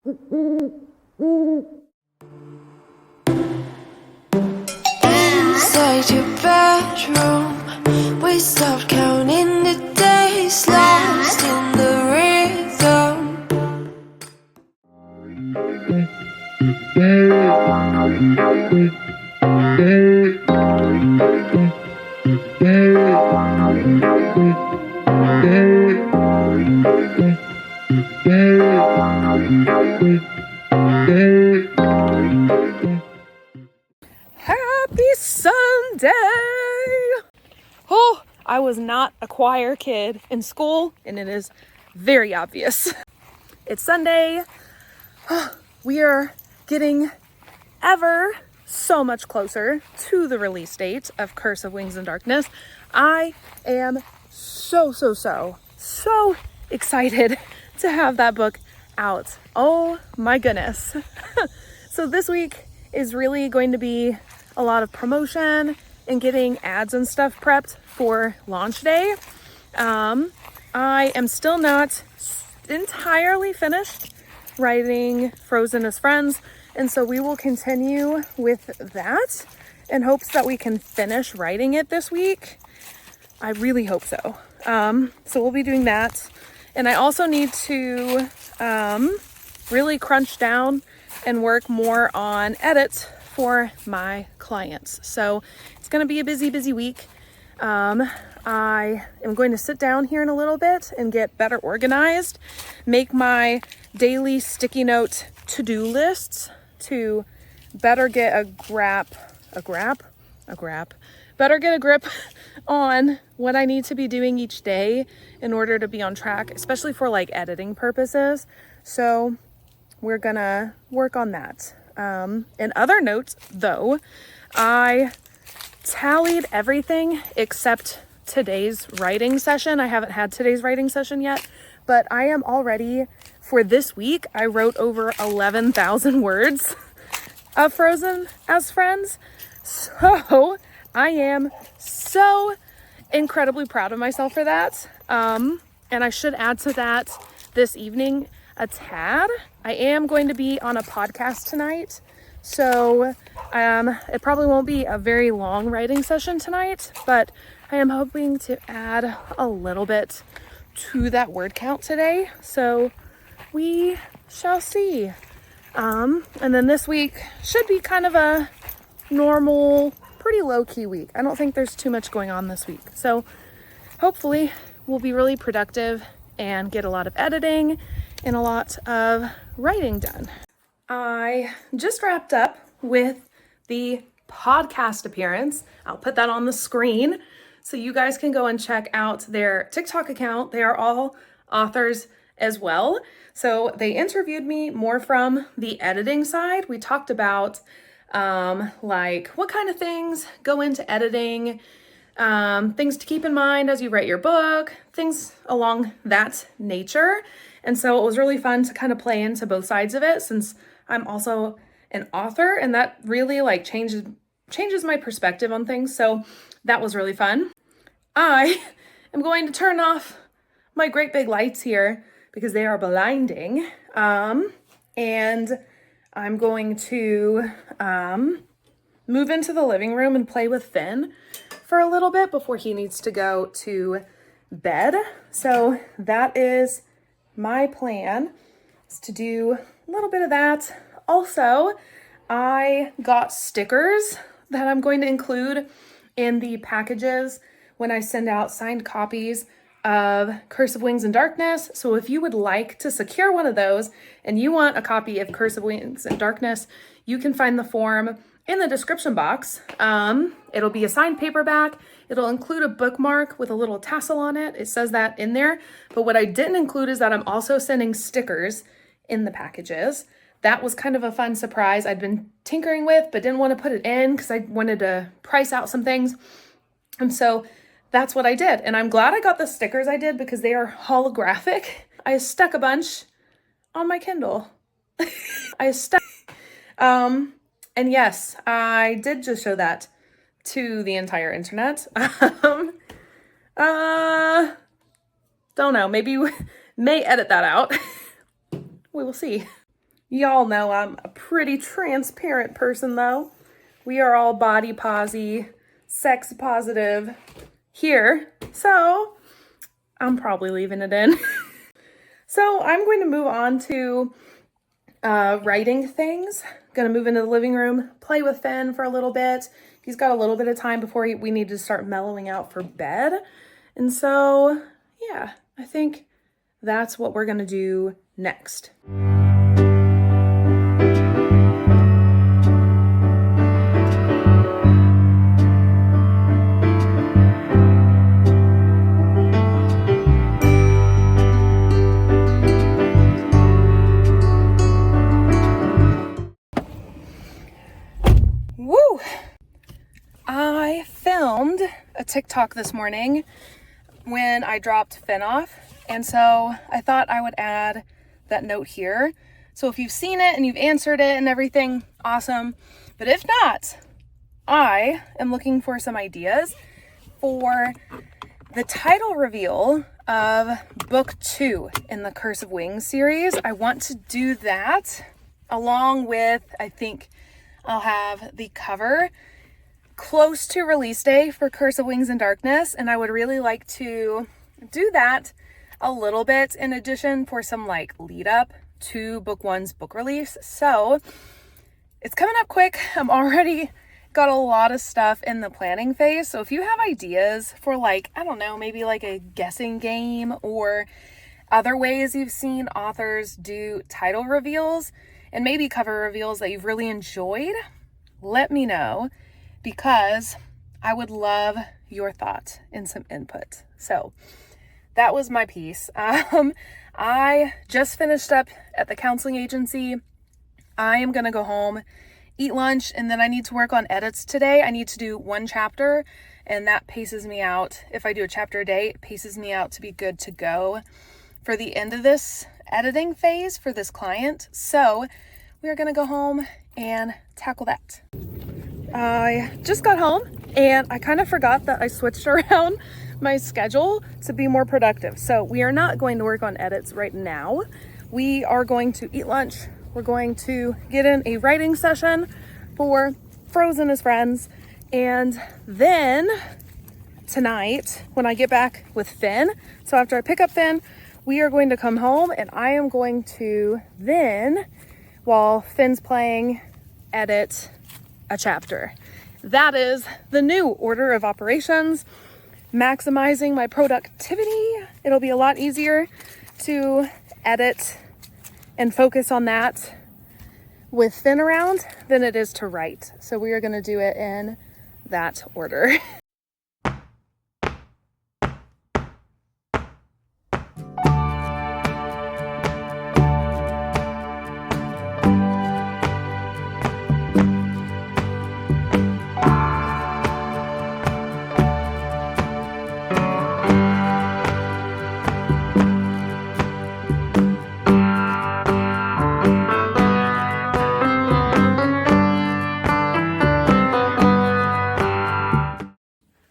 Inside your bedroom, we stopped counting the days, lost in the rhythm. Happy Sunday! Oh, I was not a choir kid in school, and it is very obvious. It's Sunday. We are getting ever so much closer to the release date of Curse of Wings and Darkness. I am so excited to have that book out. Oh my goodness. So this week is really going to be a lot of promotion and getting ads and stuff prepped for launch day. I am still not entirely finished writing Frozen as Friends, and so we will continue with that in hopes that we can finish writing it this week. I really hope so. So we'll be doing that. And I also need to really crunch down and work more on edits for my clients. So it's going to be a busy week. I am going to sit down here in a little bit and get better organized, make my daily sticky note to-do lists to better get better get a grip on what I need to be doing each day in order to be on track, especially for like editing purposes. So we're gonna work on that. In other notes though, I tallied everything except today's writing session. I haven't had today's writing session yet, but I am already, for this week, I wrote over 11,000 words of Frozen as Friends. So I am so incredibly proud of myself for that. And I should add to that this evening a tad. I am going to be on a podcast tonight. So it probably won't be a very long writing session tonight, but I am hoping to add a little bit to that word count today. So we shall see. And then this week should be kind of a normal, pretty low-key week. I don't think there's too much going on this week. So hopefully we'll be really productive and get a lot of editing and a lot of writing done. I just wrapped up with the podcast appearance. I'll put that on the screen so you guys can go and check out their TikTok account. They are all authors as well. So they interviewed me more from the editing side. We talked about like what kind of things go into editing, things to keep in mind as you write your book, things along that nature. And so it was really fun to kind of play into both sides of it, since I'm also an author, and that really like changes my perspective on things. So that was really fun. I am going to turn off my great big lights here because they are blinding. And I'm going to move into the living room and play with Finn for a little bit before he needs to go to bed. So that is my plan, is to do a little bit of that. Also, I got stickers that I'm going to include in the packages when I send out signed copies of Curse of Wings and Darkness. So if you would like to secure one of those and you want a copy of Curse of Wings and Darkness, you can find the form in the description box. It'll be a signed paperback. It'll include a bookmark with a little tassel on it. It says that in there. But what I didn't include is that I'm also sending stickers in the packages. That was kind of a fun surprise I'd been tinkering with, but didn't want to put it in because I wanted to price out some things. And so that's what I did. And I'm glad I got the stickers I did because they are holographic. I stuck a bunch on my Kindle. And yes, I did just show that to the entire internet. Don't know, maybe we may edit that out. We will see. Y'all know I'm a pretty transparent person though. We are all body posy, sex positive here, so I'm probably leaving it in. So I'm going to move on to writing things. Gonna move into the living room, play with Finn for a little bit. He's got a little bit of time before we need to start mellowing out for bed. And so, yeah, I think that's what we're gonna do next. Woo! I filmed a TikTok this morning when I dropped Finn off, and so I thought I would add that note here. So if you've seen it and you've answered it and everything, awesome. But if not, I am looking for some ideas for the title reveal of book 2 in the Curse of Wings series. I want to do that along with, I think I'll have the cover close to release day for Curse of Wings and Darkness, and I would really like to do that a little bit in addition for some like lead up to book 1's book release. So it's coming up quick. I'm already got a lot of stuff in the planning phase. So if you have ideas for like, I don't know, maybe like a guessing game or other ways you've seen authors do title reveals and maybe cover reveals that you've really enjoyed, let me know, because I would love your thought and some input. So that was my piece. I just finished up at the counseling agency. I am gonna go home, eat lunch, and then I need to work on edits today. I need to do 1 chapter, and that paces me out. If I do a chapter a day, it paces me out to be good to go for the end of this editing phase for this client. So we are gonna go home and tackle that. I just got home and I kind of forgot that I switched around my schedule to be more productive. So we are not going to work on edits right now. We are going to eat lunch. We're going to get in a writing session for Frozen as Friends. And then tonight, when I get back with Finn, so after I pick up Finn, we are going to come home and I am going to then, while Finn's playing, edit a chapter. That is the new order of operations, maximizing my productivity. It'll be a lot easier to edit and focus on that with Finn around than it is to write. So we are going to do it in that order.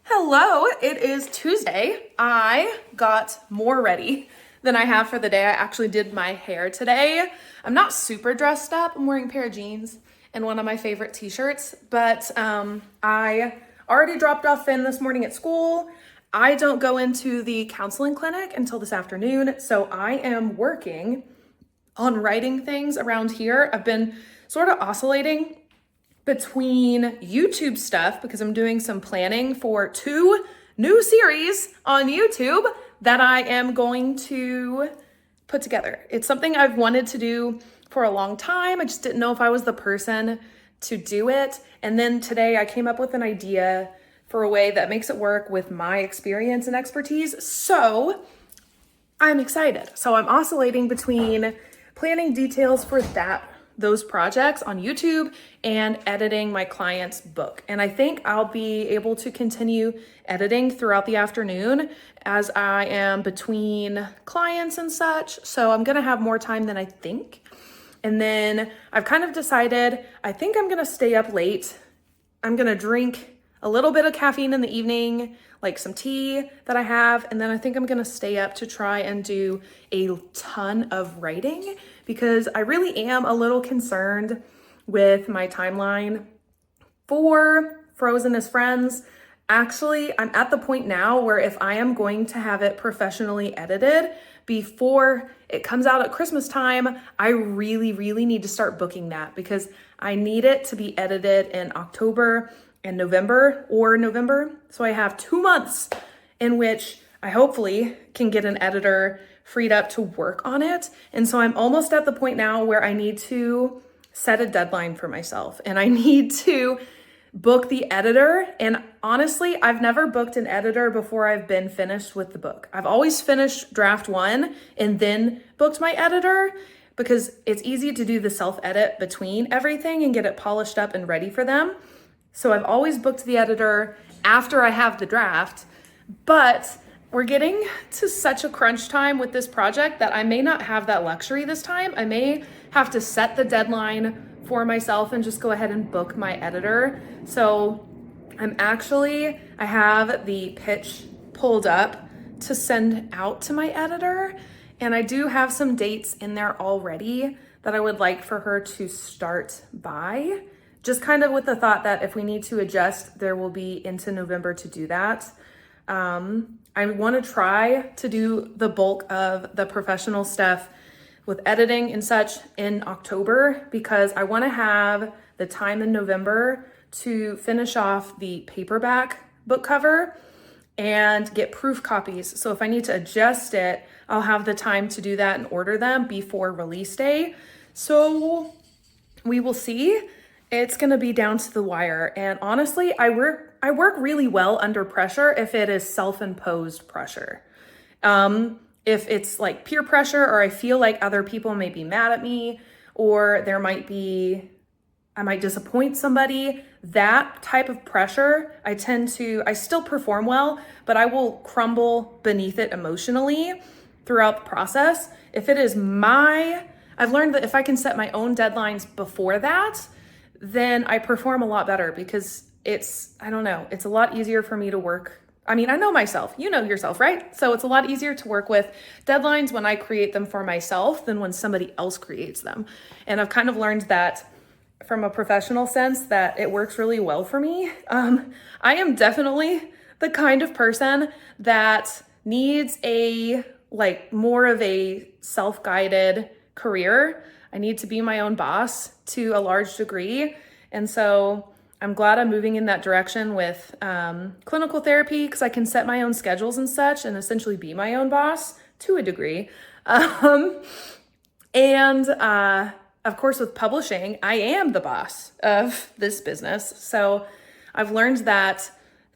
Hello, it is Tuesday. I got more ready than I have for the day. I actually did my hair today. I'm not super dressed up. I'm wearing a pair of jeans and one of my favorite t-shirts, but I already dropped off Finn this morning at school. I don't go into the counseling clinic until this afternoon, so I am working on writing things around here. I've been sort of oscillating between YouTube stuff because I'm doing some planning for 2 new series on YouTube that I am going to put together. It's something I've wanted to do for a long time. I just didn't know if I was the person to do it. And then today I came up with an idea for a way that makes it work with my experience and expertise. So I'm excited. So I'm oscillating between planning details for those projects on YouTube and editing my client's book. And I think I'll be able to continue editing throughout the afternoon as I am between clients and such. So I'm gonna have more time than I think. And then I've kind of decided, I think I'm gonna stay up late. I'm gonna drink a little bit of caffeine in the evening, like some tea that I have. And then I think I'm gonna stay up to try and do a ton of writing because I really am a little concerned with my timeline for Frozen as Friends. Actually, I'm at the point now where if I am going to have it professionally edited before it comes out at Christmas time, I really, really need to start booking that, because I need it to be edited in October and November or November. So I have 2 months in which I hopefully can get an editor freed up to work on it. And so I'm almost at the point now where I need to set a deadline for myself, and I need to book the editor. And honestly, I've never booked an editor before I've been finished with the book. I've always finished draft 1 and then booked my editor, because it's easy to do the self-edit between everything and get it polished up and ready for them. So I've always booked the editor after I have the draft, but we're getting to such a crunch time with this project that I may not have that luxury this time. I may have to set the deadline for myself and just go ahead and book my editor. So I have the pitch pulled up to send out to my editor, and I do have some dates in there already that I would like for her to start by, just kind of with the thought that if we need to adjust, there will be into November to do that. I want to try to do the bulk of the professional stuff with editing and such in October, because I want to have the time in November to finish off the paperback book cover and get proof copies. So if I need to adjust it, I'll have the time to do that and order them before release day. So we will see. It's going to be down to the wire. And honestly, I work really well under pressure if it is self-imposed pressure. If it's like peer pressure, or I feel like other people may be mad at me, or I might disappoint somebody, that type of pressure, I still perform well, but I will crumble beneath it emotionally throughout the process. If it is I've learned that if I can set my own deadlines before that, then I perform a lot better, because it's a lot easier for me to work. I mean, I know myself, you know yourself, right? So it's a lot easier to work with deadlines when I create them for myself than when somebody else creates them. And I've kind of learned that from a professional sense, that it works really well for me. I am definitely the kind of person that needs more of a self-guided career. I need to be my own boss to a large degree. And so I'm glad I'm moving in that direction with clinical therapy, because I can set my own schedules and such and essentially be my own boss to a degree. Of course, with publishing, I am the boss of this business. So I've learned that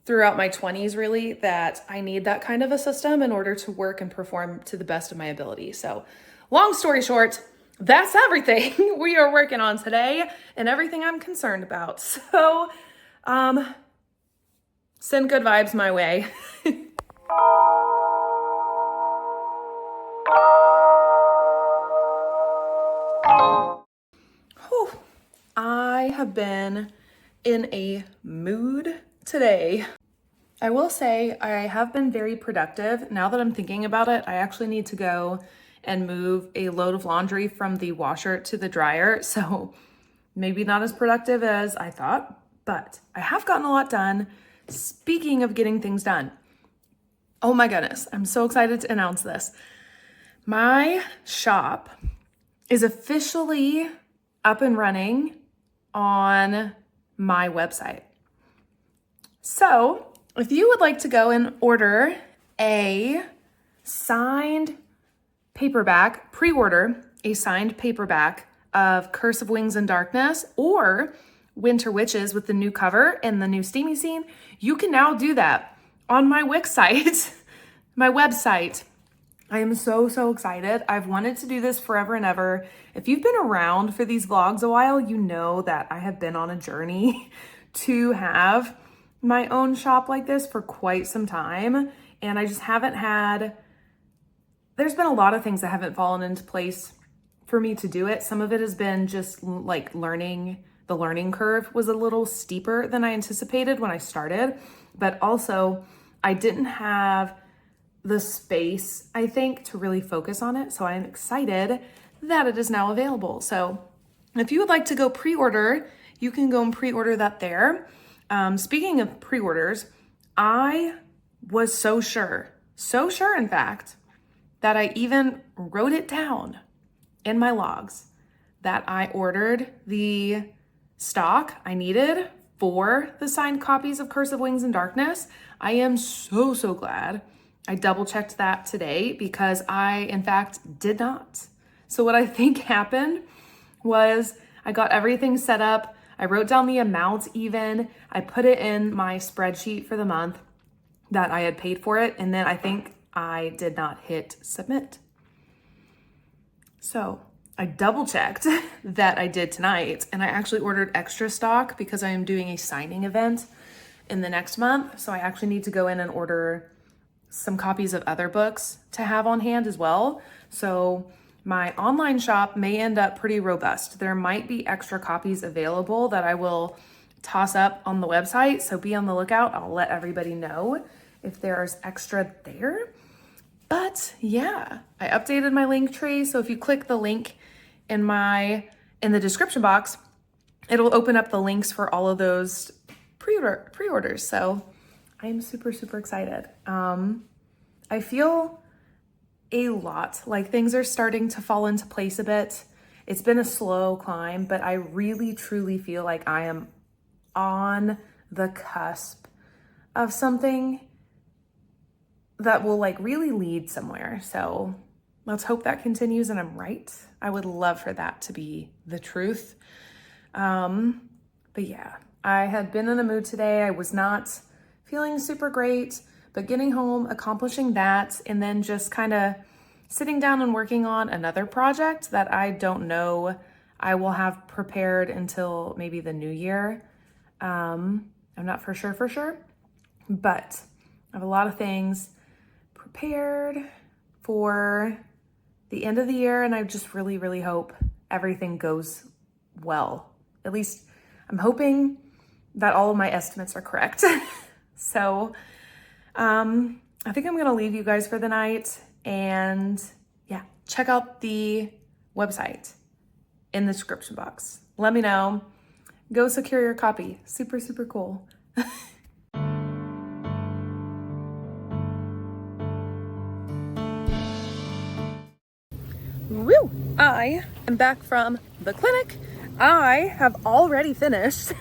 throughout my 20s, really, that I need that kind of a system in order to work and perform to the best of my ability. So long story short, that's everything we are working on today and everything I'm concerned about. So, send good vibes my way. Whew. I have been in a mood today. I will say I have been very productive. Now that I'm thinking about it, I actually need to go and move a load of laundry from the washer to the dryer. So maybe not as productive as I thought, but I have gotten a lot done. Speaking of getting things done, oh my goodness, I'm so excited to announce this. My shop is officially up and running on my website. So if you would like to go and order a signed paperback, pre-order a signed paperback of Curse of Wings and Darkness or Winter Witches with the new cover and the new steamy scene, you can now do that on my Wix site, my website. I am so excited. I've wanted to do this forever and ever. If you've been around for these vlogs a while, you know that I have been on a journey to have my own shop like this for quite some time. And I just haven't there's been a lot of things that haven't fallen into place for me to do it. Some of it has been just like the learning curve was a little steeper than I anticipated when I started, but also I didn't have the space, I think, to really focus on it. So I'm excited that it is now available. So if you would like to go pre-order, you can go and pre-order that there. Speaking of pre-orders, I was so sure, in fact, that I even wrote it down in my logs that I ordered the stock I needed for the signed copies of Curse of Wings and Darkness. I am so glad I double checked that today because I, in fact, did not. So what I think happened was I got everything set up. I wrote down the amount even. I put it in my spreadsheet for the month that I had paid for it. And then I think I did not hit submit. So I double checked that I did tonight, and I actually ordered extra stock because I am doing a signing event in the next month. So I actually need to go in and order some copies of other books to have on hand as well. So my online shop may end up pretty robust. There might be extra copies available that I will toss up on the website. So be on the lookout. I'll let everybody know if there's extra there. But yeah, I updated my link tree. So if you click the link in the description box, it'll open up the links for all of those pre-orders. So I'm super excited. I feel a lot like things are starting to fall into place a bit. It's been a slow climb, but I really truly feel like I am on the cusp of something that will like really lead somewhere. So let's hope that continues and I'm right. I would love for that to be the truth. But yeah, I had been in a mood today. I was not feeling super great, but getting home, accomplishing that, and then just kind of sitting down and working on another project that I don't know I will have prepared until maybe the new year. I'm not for sure, but I have a lot of things prepared for the end of the year, and I just really hope everything goes well. At least I'm hoping that all of my estimates are correct. So I think I'm gonna leave you guys for the night, and yeah, check out the website in the description box. Let me know. Go secure your copy. Super cool. Woo! I am back from the clinic. I have already finished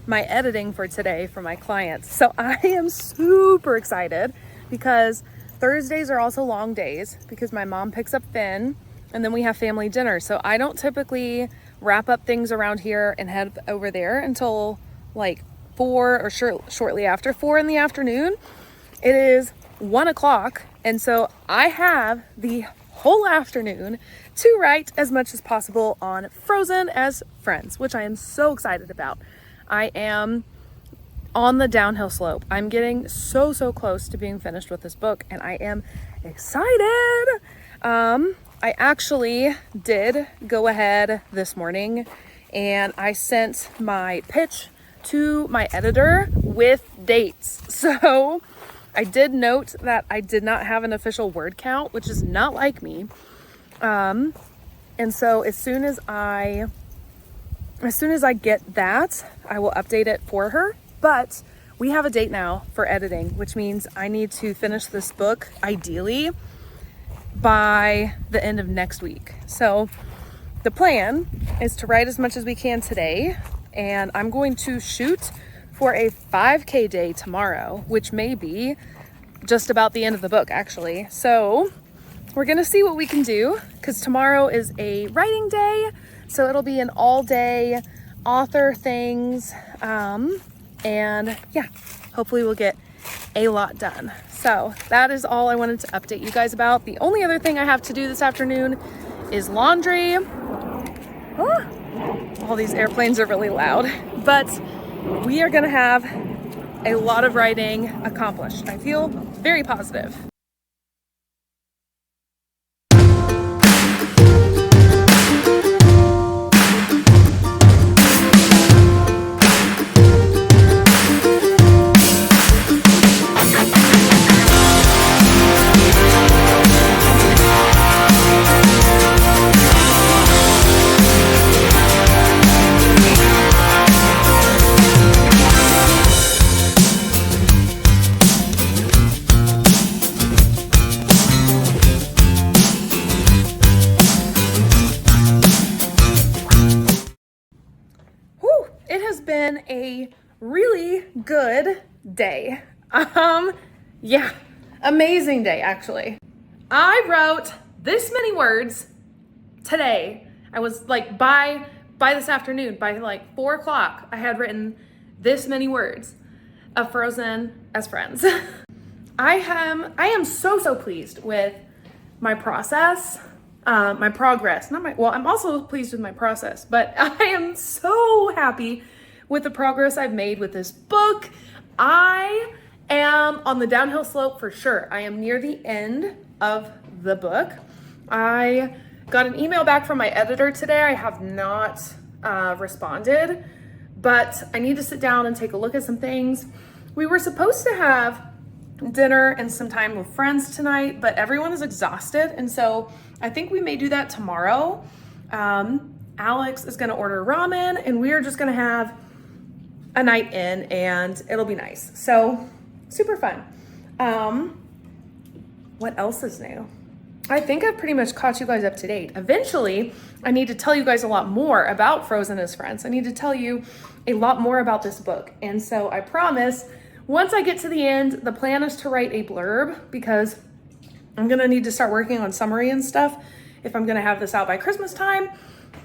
my editing for today for my clients. So I am super excited because Thursdays are also long days because my mom picks up Finn and then we have family dinner. So I don't typically wrap up things around here and head over there until like 4 or shortly after 4 in the afternoon. It is 1 o'clock. And so I have the whole afternoon to write as much as possible on Frozen as Friends, which I am so excited about. I am on the downhill slope. I'm getting so close to being finished with this book, and I am excited. I actually did go ahead this morning and I sent my pitch to my editor with dates. So I did note that I did not have an official word count, which is not like me. And so as soon as I get that, I will update it for her. But we have a date now for editing, which means I need to finish this book ideally by the end of next week. So the plan is to write as much as we can today, and I'm going to shoot for a 5K day tomorrow, which may be just about the end of the book actually. So we're gonna see what we can do because tomorrow is a writing day. So it'll be an all day author things. And yeah, hopefully we'll get a lot done. So that is all I wanted to update you guys about. The only other thing I have to do this afternoon is laundry. All these airplanes are really loud, but we are gonna have a lot of writing accomplished. I feel very positive. been a really good day. Yeah, amazing day actually. I wrote this many words today. I was like, by this afternoon, by like 4 o'clock, I had written this many words of Frozen as friends. I am so pleased with my process, my progress. I'm also pleased with my process, but I am so happy with the progress I've made with this book. I am on the downhill slope for sure. I am near the end of the book. I got an email back from my editor today. I have not responded, but I need to sit down and take a look at some things. We were supposed to have dinner and some time with friends tonight, but everyone is exhausted, and so I think we may do that tomorrow. Alex is gonna order ramen, and we are just gonna have a night in, and it'll be nice. So super fun. What else is new? I think I've pretty much caught you guys up to date. Eventually, I need to tell you guys a lot more about Frozen as Friends. I need to tell you a lot more about this book. And so I promise, once I get to the end, the plan is to write a blurb, because I'm gonna need to start working on summary and stuff if I'm gonna have this out by Christmas time.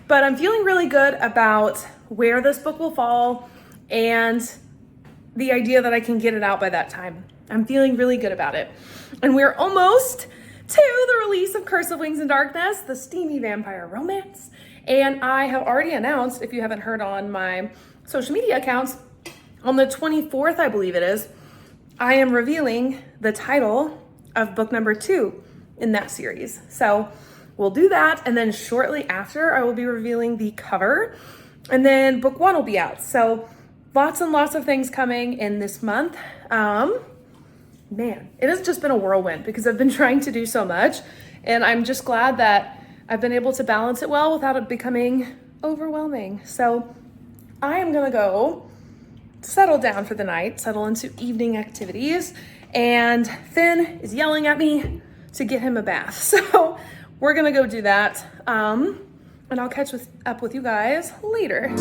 But I'm feeling really good about where this book will fall and the idea that I can get it out by that time. I'm feeling really good about it. And we're almost to the release of Curse of Wings and Darkness, the steamy vampire romance. And I have already announced, if you haven't heard on my social media accounts, on the 24th, I believe it is, I am revealing the title of book number 2 in that series. So we'll do that. And then shortly after, I will be revealing the cover. And then book 1 will be out. So lots and lots of things coming in this month. Man, it has just been a whirlwind because I've been trying to do so much, and I'm just glad that I've been able to balance it well without it becoming overwhelming. So I am gonna go settle down for the night, settle into evening activities, and Finn is yelling at me to get him a bath. So we're gonna go do that, and I'll catch up with you guys later.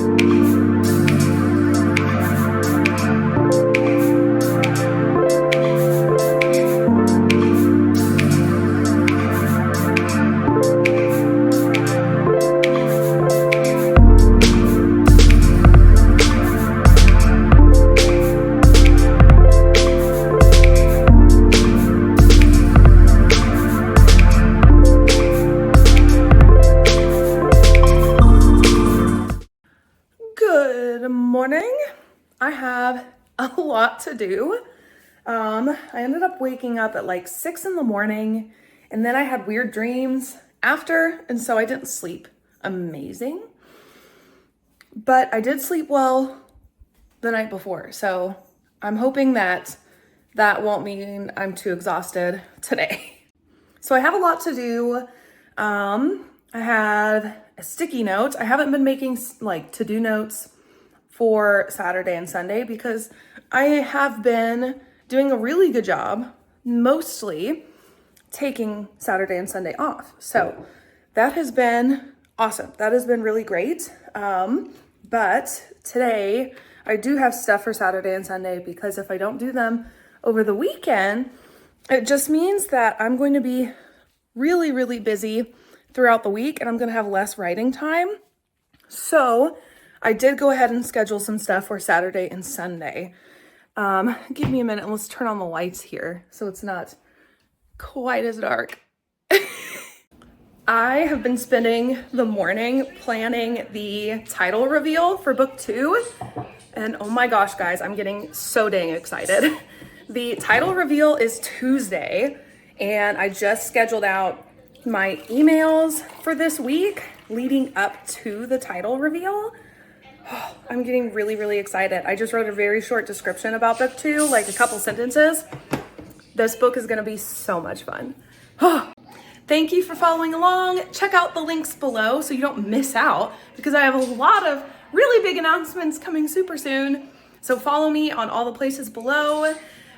I have a lot to do. I ended up waking up at like 6 in the morning, and then I had weird dreams after, and so I didn't sleep amazing. But I did sleep well the night before, so I'm hoping that won't mean I'm too exhausted today. So I have a lot to do. I had a sticky note. I haven't been making like to-do notes for Saturday and Sunday because I have been doing a really good job, mostly taking Saturday and Sunday off. So that has been awesome. That has been really great. But today I do have stuff for Saturday and Sunday, because if I don't do them over the weekend, it just means that I'm going to be really, really busy throughout the week, and I'm going to have less writing time. So I did go ahead and schedule some stuff for Saturday and Sunday. Give me a minute. Let's turn on the lights here so it's not quite as dark. I have been spending the morning planning the title reveal for book 2. And oh my gosh, guys, I'm getting so dang excited. The title reveal is Tuesday, and I just scheduled out my emails for this week leading up to the title reveal. I'm getting really, really excited. I just wrote a very short description about book 2, like a couple sentences. This book is gonna be so much fun. Thank you for following along. Check out the links below so you don't miss out, because I have a lot of really big announcements coming super soon. So follow me on all the places below.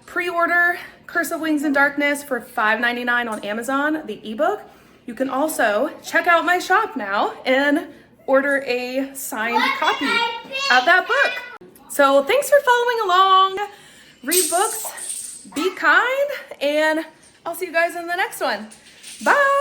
Pre-order Curse of Wings and Darkness for $5.99 on Amazon, the ebook. You can also check out my shop now and order a signed copy of that book. So thanks for following along. Read books, be kind, and I'll see you guys in the next one. Bye.